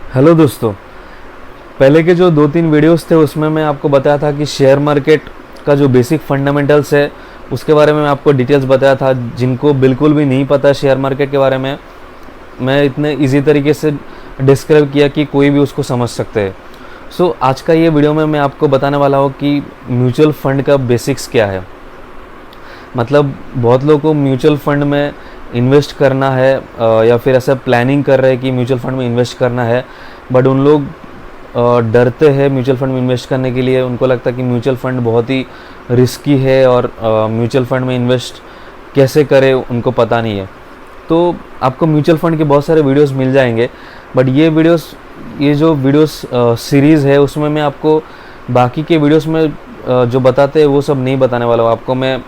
Hello दोस्तों। पहले के जो 2-3 वीडियोस थे उसमें मैं आपको बताया था कि शेयर मार्केट का जो बेसिक फंडामेंटल्स है उसके बारे में मैं आपको डिटेल्स बताया था। जिनको बिल्कुल भी नहीं पता शेयर मार्केट के बारे में, मैं इतने इजी तरीके से डिस्क्राइब किया कि कोई भी उसको समझ सकते हैं। आज का ये वीडियो में मैं आपको बताने वाला हूँ कि म्यूचुअल फंड का बेसिक्स क्या है। मतलब बहुत लोगों को म्यूचुअल फंड में इन्वेस्ट करना है या फिर ऐसा प्लानिंग कर रहे हैं कि म्यूचुअल फंड में इन्वेस्ट करना है, बट उन लोग डरते हैं म्यूचुअल फंड में इन्वेस्ट करने के लिए। उनको लगता है कि म्यूचुअल फंड बहुत ही रिस्की है और म्यूचुअल फंड में इन्वेस्ट कैसे करें उनको पता नहीं है। तो आपको म्यूचुअल फंड के बहुत सारे वीडियोस मिल जाएंगे, बट ये जो वीडियोस सीरीज़ है उसमें मैं आपको बाकी के वीडियोस में जो बताते हैं वो सब नहीं बताने वाला हूँ। आपको मैं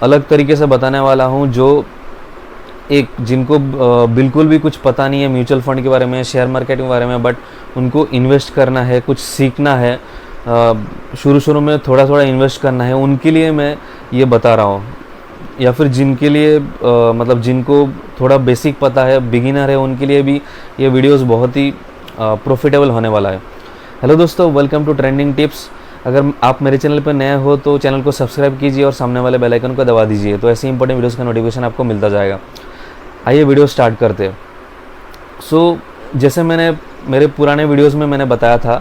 अलग तरीके से बताने वाला हूँ जो जिनको बिल्कुल भी कुछ पता नहीं है म्यूचुअल फंड के बारे में, शेयर मार्केट के बारे में, बट उनको इन्वेस्ट करना है, कुछ सीखना है, शुरू में थोड़ा थोड़ा इन्वेस्ट करना है, उनके लिए मैं ये बता रहा हूँ। या फिर जिनके लिए मतलब जिनको थोड़ा बेसिक पता है, बिगिनर है, उनके लिए भी ये वीडियोस बहुत ही प्रॉफिटेबल होने वाला है। हेलो दोस्तों, वेलकम टू ट्रेंडिंग टिप्स। अगर आप मेरे चैनल पर नए हो तो चैनल को सब्सक्राइब कीजिए और सामने वाले बेल आइकन को दबा दीजिए, तो ऐसे इंपॉर्टेंट वीडियोस का नोटिफिकेशन आपको मिलता जाएगा। आइए वीडियो स्टार्ट करते हैं। जैसे मैंने मेरे पुराने वीडियोस में मैंने बताया था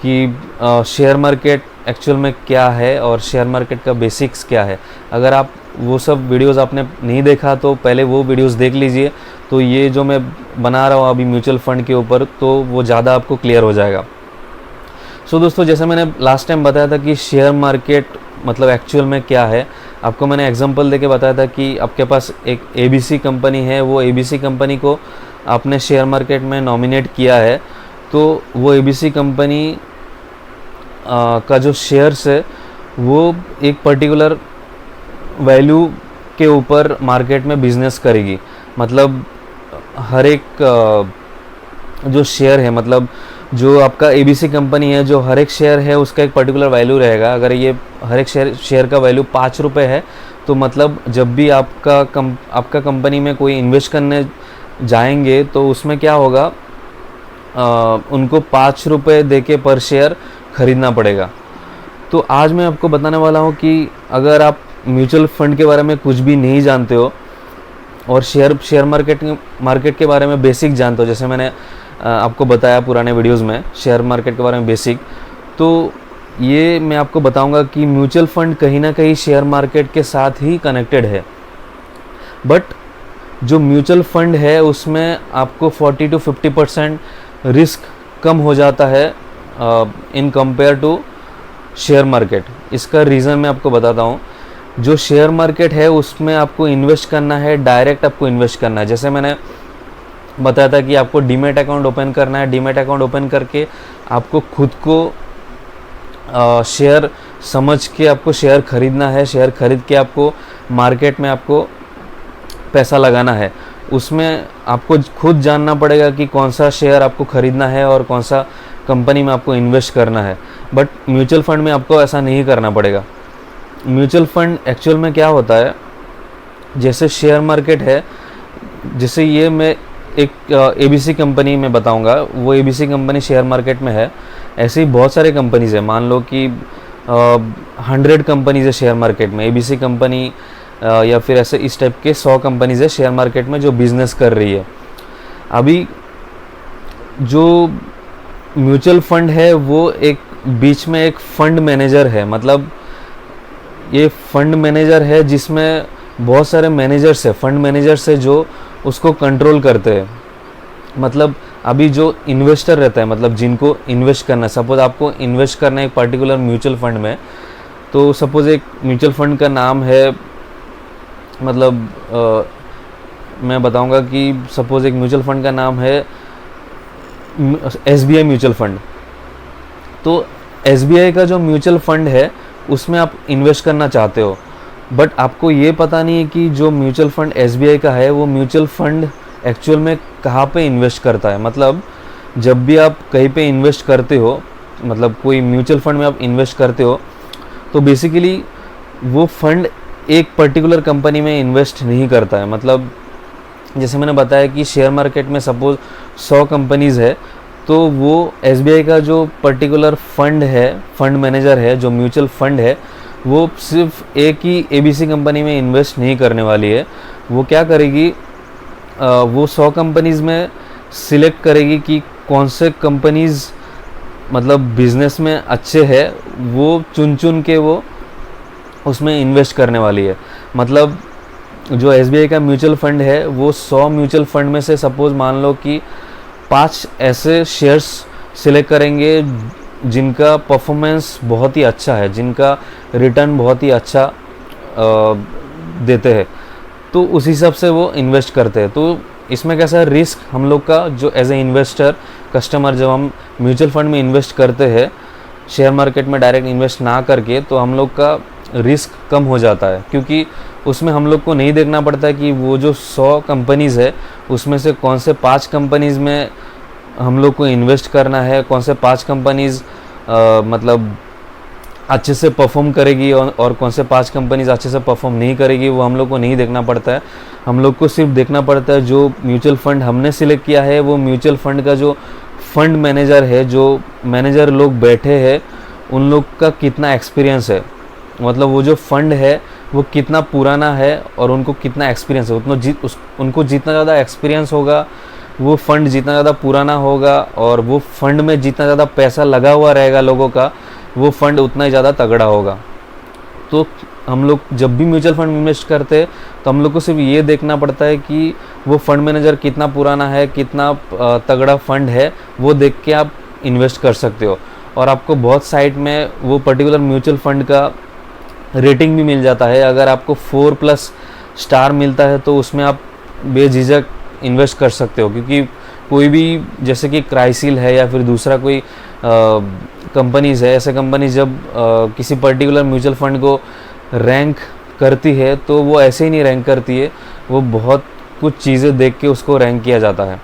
कि शेयर मार्केट एक्चुअल में क्या है और शेयर मार्केट का बेसिक्स क्या है। अगर आप वो सब वीडियोस आपने नहीं देखा तो पहले वो वीडियोस देख लीजिए, तो ये जो मैं बना रहा हूँ अभी म्यूचुअल फंड के ऊपर, तो वो ज़्यादा आपको क्लियर हो जाएगा। दोस्तों, जैसे मैंने लास्ट टाइम बताया था कि शेयर मार्केट मतलब एक्चुअल में क्या है, आपको मैंने एग्जांपल देके बताया था कि आपके पास एक ABC कंपनी है, वो ABC कंपनी को आपने शेयर मार्केट में नॉमिनेट किया है, तो वो ABC कंपनी का जो शेयर्स है वो एक पर्टिकुलर वैल्यू के ऊपर मार्केट में बिजनेस करेगी। मतलब हर एक जो शेयर है, मतलब जो आपका ABC कंपनी है, जो हर एक शेयर है उसका एक पर्टिकुलर वैल्यू रहेगा। अगर ये हर एक शेयर का वैल्यू 5 रुपये है, तो मतलब जब भी आपका कंपनी में कोई इन्वेस्ट करने जाएंगे तो उसमें क्या होगा, उनको 5 रुपये दे के पर शेयर ख़रीदना पड़ेगा। तो आज मैं आपको बताने वाला हूँ कि अगर आप म्यूचुअल फंड के बारे में कुछ भी नहीं जानते हो और शेयर मार्केट के बारे में बेसिक जानते हो, जैसे मैंने आपको बताया पुराने वीडियोस में शेयर मार्केट के बारे में बेसिक, तो ये मैं आपको बताऊंगा कि म्यूचुअल फंड कहीं ना कहीं शेयर मार्केट के साथ ही कनेक्टेड है। बट जो म्यूचुअल फंड है उसमें आपको 40 to 50% रिस्क कम हो जाता है in compare to share market. इसका रीज़न मैं आपको बताता हूँ। जो शेयर मार्केट है उसमें आपको इन्वेस्ट करना है, डायरेक्ट आपको इन्वेस्ट करना है। जैसे मैंने बताया था कि आपको डीमैट अकाउंट ओपन करना है, डीमैट अकाउंट ओपन करके आपको खुद को शेयर समझ के आपको शेयर खरीदना है, शेयर खरीद के आपको मार्केट में आपको पैसा लगाना है। उसमें आपको खुद जानना पड़ेगा कि कौन सा शेयर आपको खरीदना है और कौन सा कंपनी में आपको इन्वेस्ट करना है। बट म्यूचुअल फंड में आपको ऐसा नहीं करना पड़ेगा। म्यूचुअल फंड एक्चुअल में क्या होता है, जैसे शेयर मार्केट है, जैसे ये मैं एक ABC कंपनी में बताऊंगा, वो ABC कंपनी शेयर मार्केट में है। ऐसे ही बहुत सारे कंपनीज है, मान लो कि 100 कंपनीज है शेयर मार्केट में, ABC कंपनी या फिर ऐसे इस टाइप के 100 कंपनीज है शेयर मार्केट में जो बिजनेस कर रही है। अभी जो म्यूचुअल फंड है वो एक बीच में एक फंड मैनेजर है। मतलब ये फंड मैनेजर है जिसमें बहुत सारे मैनेजर्स है, फंड मैनेजर्स है जो उसको कंट्रोल करते हैं। मतलब अभी जो इन्वेस्टर रहता है, मतलब जिनको इन्वेस्ट करना है, सपोज आपको इन्वेस्ट करना है एक पर्टिकुलर म्यूचुअल फंड में, तो सपोज एक म्यूचुअल फंड का नाम है, मतलब मैं बताऊंगा कि सपोज एक म्यूचुअल फंड का नाम है SBI म्यूचुअल फंड। तो SBI का जो म्यूचुअल फंड है उसमें आप इन्वेस्ट करना चाहते हो, बट आपको ये पता नहीं है कि जो म्यूचुअल फंड SBI का है वो म्यूचुअल फंड एक्चुअल में कहाँ पे इन्वेस्ट करता है। मतलब जब भी आप कहीं पे इन्वेस्ट करते हो, मतलब कोई म्यूचुअल फंड में आप इन्वेस्ट करते हो, तो बेसिकली वो फंड एक पर्टिकुलर कंपनी में इन्वेस्ट नहीं करता है। मतलब जैसे मैंने बताया कि शेयर मार्केट में सपोज 100 कंपनीज़ है तो वो SBI का जो पर्टिकुलर फंड है, फंड मैनेजर है, जो म्यूचुअल फंड है, वो सिर्फ एक ही ABC कंपनी में इन्वेस्ट नहीं करने वाली है। वो क्या करेगी, वो 100 कंपनीज़ में सिलेक्ट करेगी कि कौन से कंपनीज़ मतलब बिज़नेस में अच्छे हैं, वो चुन चुन के वो उसमें इन्वेस्ट करने वाली है। मतलब जो SBI का म्यूचुअल फंड है, वो 100 म्यूचुअल फंड में से सपोज़ मान लो कि 5 ऐसे शेयर्स सिलेक्ट करेंगे जिनका परफॉर्मेंस बहुत ही अच्छा है, जिनका रिटर्न बहुत ही अच्छा देते हैं, तो उस हिसाब से वो इन्वेस्ट करते हैं। तो इसमें कैसा रिस्क हम लोग का, जो एज ए इन्वेस्टर कस्टमर जब हम म्यूचुअल फंड में इन्वेस्ट करते हैं, शेयर मार्केट में डायरेक्ट इन्वेस्ट ना करके, तो हम लोग का रिस्क कम हो जाता है, क्योंकि उसमें हम लोग को नहीं देखना पड़ता है कि वो जो 100 कंपनीज़ है उसमें से कौन से 5 कंपनीज़ में हम लोग को इन्वेस्ट करना है, कौन से 5 कंपनीज़ मतलब अच्छे से परफॉर्म करेगी और कौन से 5 कंपनीज अच्छे से परफॉर्म नहीं करेगी, वो हम लोग को नहीं देखना पड़ता है। हम लोग को सिर्फ देखना पड़ता है जो म्यूचुअल फंड हमने सिलेक्ट किया है, वो म्यूचुअल फंड का जो फंड मैनेजर है, जो मैनेजर लोग बैठे हैं, उन लोग का कितना एक्सपीरियंस है, मतलब वो जो फंड है वो कितना पुराना है और उनको कितना एक्सपीरियंस है। उनको जितना ज़्यादा एक्सपीरियंस होगा, वो फंड जितना ज़्यादा पुराना होगा और वो फंड में जितना ज़्यादा पैसा लगा हुआ रहेगा लोगों का, वो फंड उतना ही ज़्यादा तगड़ा होगा। तो हम लोग जब भी म्यूचुअल फंड इन्वेस्ट करते हैं तो हम लोग को सिर्फ ये देखना पड़ता है कि वो फंड मैनेजर कितना पुराना है, कितना तगड़ा फंड है, वो देख के आप इन्वेस्ट कर सकते हो। और आपको बहुत साइट में वो पर्टिकुलर म्यूचुअल फंड का रेटिंग भी मिल जाता है। अगर आपको 4+ स्टार मिलता है तो उसमें आप बेझिझक इन्वेस्ट कर सकते हो, क्योंकि कोई भी जैसे कि क्राइसिल है या फिर दूसरा कोई कंपनीज़ है, ऐसे कंपनी जब किसी पर्टिकुलर म्यूचुअल फंड को रैंक करती है तो वो ऐसे ही नहीं रैंक करती है, वो बहुत कुछ चीज़ें देख के उसको रैंक किया जाता है।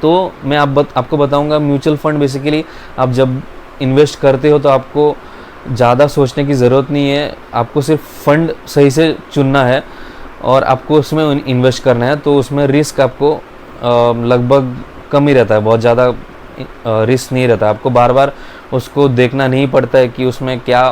तो मैं आपको बताऊंगा, म्यूचुअल फंड बेसिकली आप जब इन्वेस्ट करते हो तो आपको ज़्यादा सोचने की ज़रूरत नहीं है, आपको सिर्फ फंड सही से चुनना है और आपको उसमें इन्वेस्ट करना है। तो उसमें रिस्क आपको लगभग कम ही रहता है, बहुत ज़्यादा रिस्क नहीं रहता। आपको बार बार उसको देखना नहीं पड़ता है कि उसमें क्या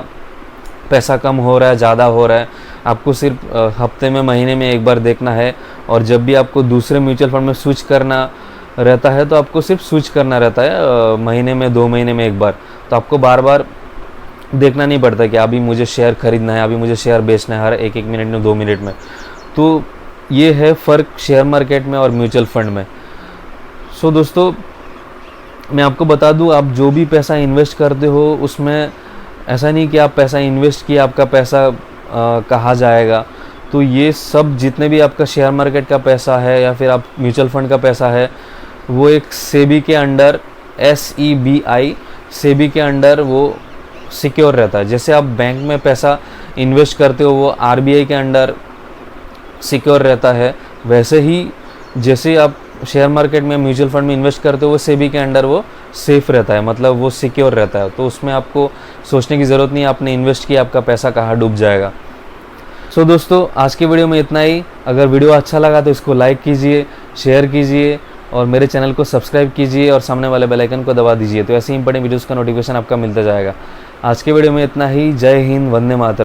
पैसा कम हो रहा है, ज़्यादा हो रहा है। आपको सिर्फ हफ्ते में, महीने में एक बार देखना है, और जब भी आपको दूसरे म्यूचुअल फंड में स्विच करना रहता है तो आपको सिर्फ स्विच करना रहता है महीने में, 2 महीने में एक बार। तो आपको बार बार देखना नहीं पड़ता कि अभी मुझे शेयर खरीदना है, अभी मुझे शेयर बेचना है हर 1-1 मिनट में, 2 मिनट में। तो ये है फ़र्क शेयर मार्केट में और म्यूचुअल फंड में। सो दोस्तों, मैं आपको बता दूं, आप जो भी पैसा इन्वेस्ट करते हो उसमें ऐसा नहीं कि आप पैसा इन्वेस्ट किया आपका पैसा कहाँ जाएगा। तो ये सब जितने भी आपका शेयर मार्केट का पैसा है या फिर आप म्यूचुअल फंड का पैसा है, वो एक सेबी के अंडर, SEBI सेबी के अंडर वो सिक्योर रहता है। जैसे आप बैंक में पैसा इन्वेस्ट करते हो वो RBI के अंडर सिक्योर रहता है, वैसे ही जैसे आप शेयर मार्केट में, म्यूचुअल फंड में इन्वेस्ट करते हो वो सेबी के अंडर वो सेफ़ रहता है, मतलब वो सिक्योर रहता है। तो उसमें आपको सोचने की ज़रूरत नहीं, आपने इन्वेस्ट किया आपका पैसा कहाँ डूब जाएगा। सो दोस्तों, आज की वीडियो में इतना ही। अगर वीडियो अच्छा लगा तो इसको लाइक कीजिए, शेयर कीजिए और मेरे चैनल को सब्सक्राइब कीजिए और सामने वाले बेल आइकन को दबा दीजिए, तो ऐसे ही इंपॉर्टेंट वीडियोज़ का नोटिफिकेशन आपका मिलता जाएगा। आज के वीडियो में इतना ही। जय हिंद, वंदे मातरम।